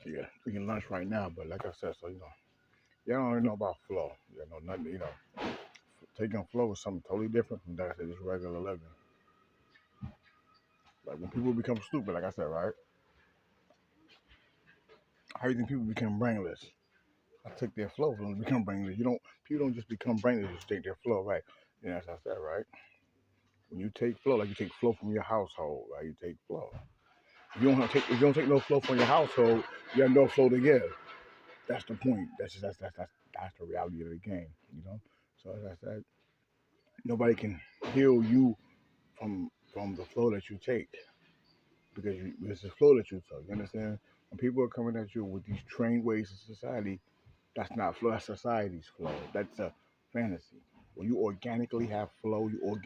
Yeah, eating lunch right now, but like I said, so y'all don't really know about flow. You know nothing. Taking flow is something totally different from that. Just regular living. Like when people become stupid, like I said, right? How do you think people become brainless? I took their flow from them to become brainless. People don't just become brainless. You just take their flow, right? As I said, right? When you take flow, like you take flow from your household, right? You take flow. If you don't take no flow from your household, you have no flow to give. That's the point. That's the reality of the game. So as I said, nobody can heal you from the flow that you take because it's the flow that you took. You understand? When people are coming at you with these trained ways of society, that's not flow. That's society's flow. That's a fantasy. When you organically have flow, when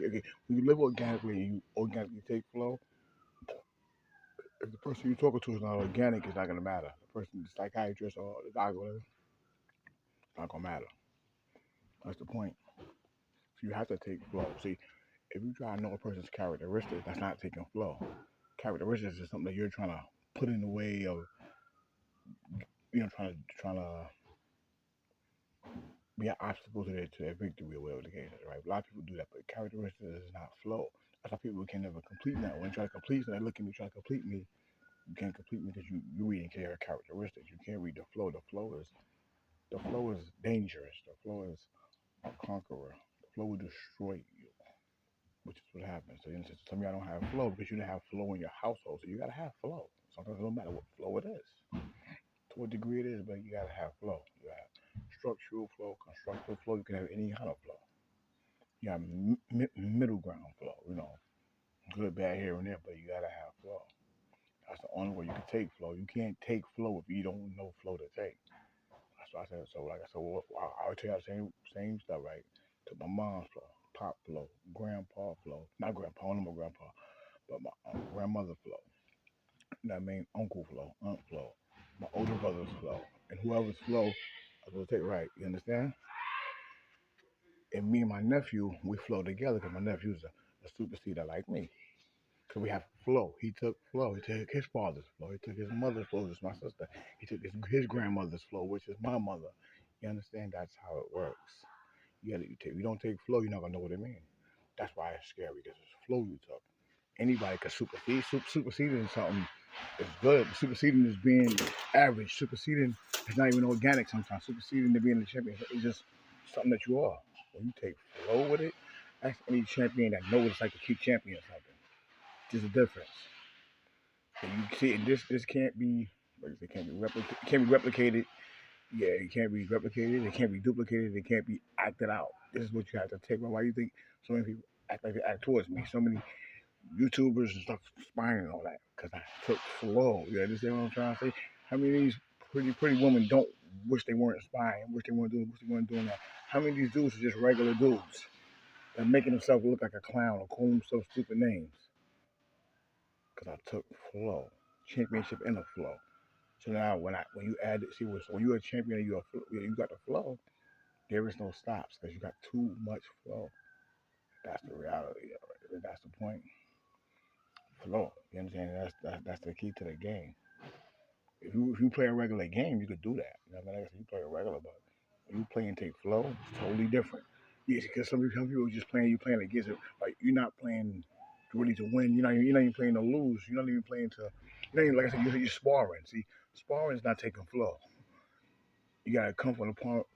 you live organically and you organically take flow, if the person you're talking to is not organic, it's not gonna matter. The person, the psychiatrist or the doctor, it's not gonna matter. That's the point. So you have to take flow. See, if you try to know a person's characteristics, that's not taking flow. Characteristics is something that you're trying to put in the way of, trying to be an obstacle to their victory or whatever the case is, right? A lot of people do that, but characteristics is not flow. That's why people can never complete that. When you try to complete something, they look at me, try to complete me. You can't complete me because you reading characteristics. You can't read the flow. The flow is dangerous. The flow is a conqueror. The flow will destroy you, which is what happens. So some of y'all don't have flow because you didn't have flow in your household. So you gotta have flow. Sometimes it don't matter what flow it is, to what degree it is, but you gotta have flow. You have structural flow, constructive flow. You can have any kind of flow. You have middle ground flow. Good, bad here and there, but you gotta have flow. That's the only way you can take flow. You can't take flow if you don't know flow to take. That's what I said. So like I said, I would tell you the same stuff, right? To my mom's flow, pop flow, grandpa flow, not grandpa, no more grandpa, but my grandmother flow. That mean uncle flow, aunt flow, my older brother's flow, and whoever's flow, I was gonna take right. You understand? And me and my nephew, we flow together because my nephew's a superseder like me. Cause we have flow. He took flow. He took his father's flow. He took his mother's flow, which is my sister. He took his grandmother's flow, which is my mother. You understand? That's how it works. You don't take flow, you're not gonna know what it means. That's why it's scary because it's flow you took. Anybody can supersede. Superseding something is good. Superseding is being average. Superseding is not even organic sometimes. Superseding to being a champion is just something that you are. When you take flow with it, that's any champion that knows it's like to keep champion something. There's a difference. And you see, this can't be, like it can't be replicated. Can't be replicated. Yeah, it can't be replicated. It can't be duplicated. It can't be acted out. This is what you have to take. Why do you think so many people act like they act towards me? So many YouTubers and stuff spying and all that because I took flow. You understand what I'm trying to say? How many of these pretty women don't wish they weren't spying, wish they weren't doing that? How many of these dudes are just regular dudes that making themselves look like a clown or calling themselves stupid names? Because I took flow, championship in the flow. So now when you add it, see what so when you're a champion and you got the flow, there is no stops because you got too much flow. That's the reality of it. That's the point. Flow. You understand? That's the key to the game. If you play a regular game, you could do that. You know what I mean? Like I said, you play a regular, but when you play and take flow, it's totally different. Yes, because some people are just playing. You playing against it. Like you're not playing really to win. You're not even playing to lose. You're not even playing to. You're not even like I said. You're sparring. See, sparring is not taking flow. You gotta come from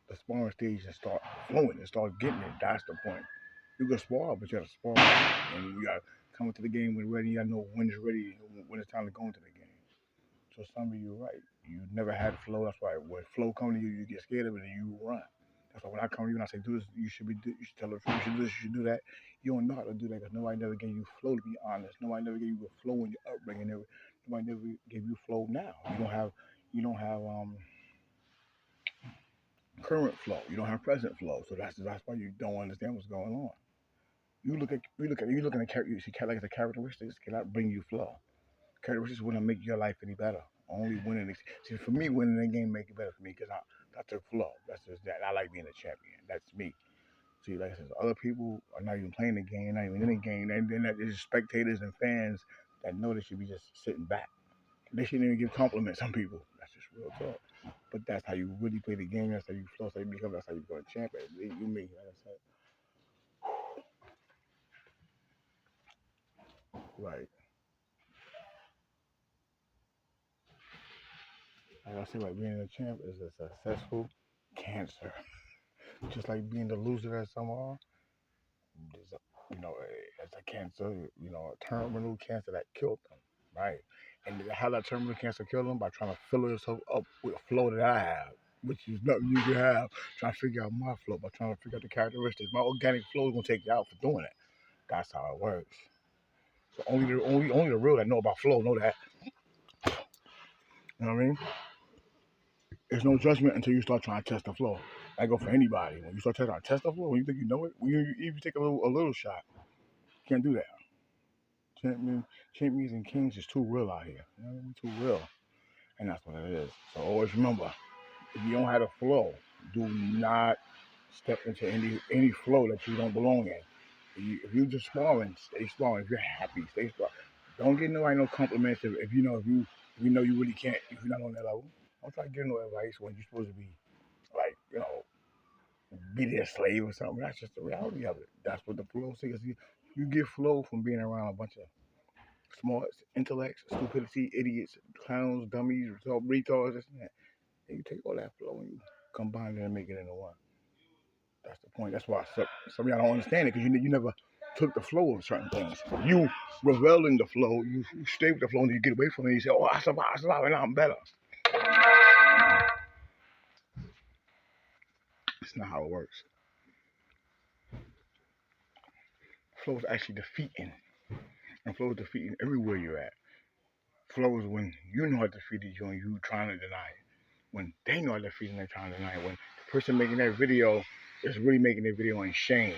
the sparring stage and start flowing and start getting it. That's the point. You can spar, but you gotta spar, and you gotta come into the game when ready. You gotta know when it's ready, when it's time to go into the game. So some of you are right. You never had flow. That's why when flow comes to you, you get scared of it and you run. That's why when I come to you and I say do this, you should tell the truth. You should do this. You should do that. You don't know how to do that because nobody never gave you flow. To be honest, nobody never gave you a flow in your upbringing. Nobody never gave you flow. Now you don't have current flow. You don't have present flow. So that's why you don't understand what's going on. You looking at you see like the characteristics cannot bring you flow. Characteristics wouldn't make your life any better. Only winning. See, for me, winning the game make it better for me because that's the flow. That's just that. I like being a champion. That's me. See, like I said, other people are not even playing the game, not even in the game. They're just spectators and fans that know they should be just sitting back. They shouldn't even give compliments. Some people. That's just Real talk. But that's how you really play the game. That's how you flow. That's how you become. That's how you become a champion. You mean like I said, right? Like I said, like being a champ is a successful cancer. Just like being the loser that some are. There's a, as a cancer, a terminal cancer that killed them, right? And how that terminal cancer killed them by trying to fill yourself up with a flow that I have, which is nothing you can have. Trying to figure out my flow by trying to figure out the characteristics. My organic flow is gonna take you out for doing it. That's how it works. So only the real that know about flow know that. You know what I mean? There's no judgment until you start trying to test the flow. I go for anybody. When you start trying to test the flow, when you think you know it, when you even take a little shot, you can't do that. Champions, champions and kings is too real out here. You know what I mean? Too real. And that's what it is. So always remember, if you don't have a flow, do not step into any flow that you don't belong in. If you just sparring, stay sparring. If you're happy, stay sparring. Don't get no compliments if you know you really can't if you're not on that level. Don't try to give no advice when you're supposed to be like, be their slave or something. That's just the reality of it. That's what the flow is. You get flow from being around a bunch of smart intellects, stupidity, idiots, clowns, dummies, retards, this and that. And you take all that flow and you combine it and make it into one. That's the point. That's why some of y'all don't understand it because you never took the flow of certain things. You revel in the flow, you stay with the flow and you get away from it and you say, oh, I survived, and now I'm better. It's not how it works. Flow is actually defeating. And flow is defeating everywhere you're at. Flow is when you know how defeated you and you trying to deny it. When they know how defeated they're trying to deny it. When the person making that video is really making that video in shame.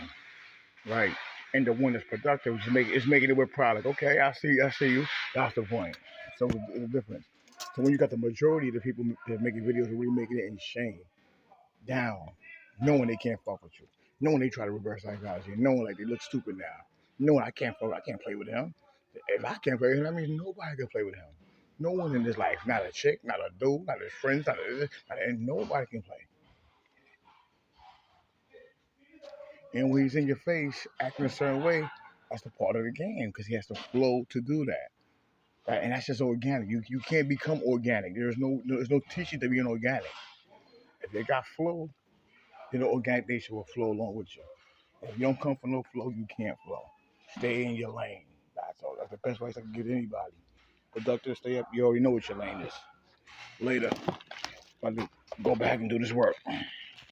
Right. And the one that's productive is making it with pride. Like, okay, I see you. That's the point. So it's a difference. So when you got the majority of the people that making videos are really making it in shame, down, knowing they can't fuck with you, knowing they try to reverse psychology, knowing like they look stupid now, knowing I can't play with him. If I can't play with him, that means nobody can play with him. No one in this life, not a chick, not a dude, not his friends, and nobody can play. And when he's in your face, acting a certain way, that's the part of the game because he has to flow to do that. Right? And that's just organic. You can't become organic. There's no teaching to being organic. If you got flow, then the organic nature will flow along with you. If you don't come from no flow, you can't flow. Stay in your lane. That's all. That's the best advice I can give anybody. Productive, stay up. You already know what your lane is. Later, about to go back and do this work.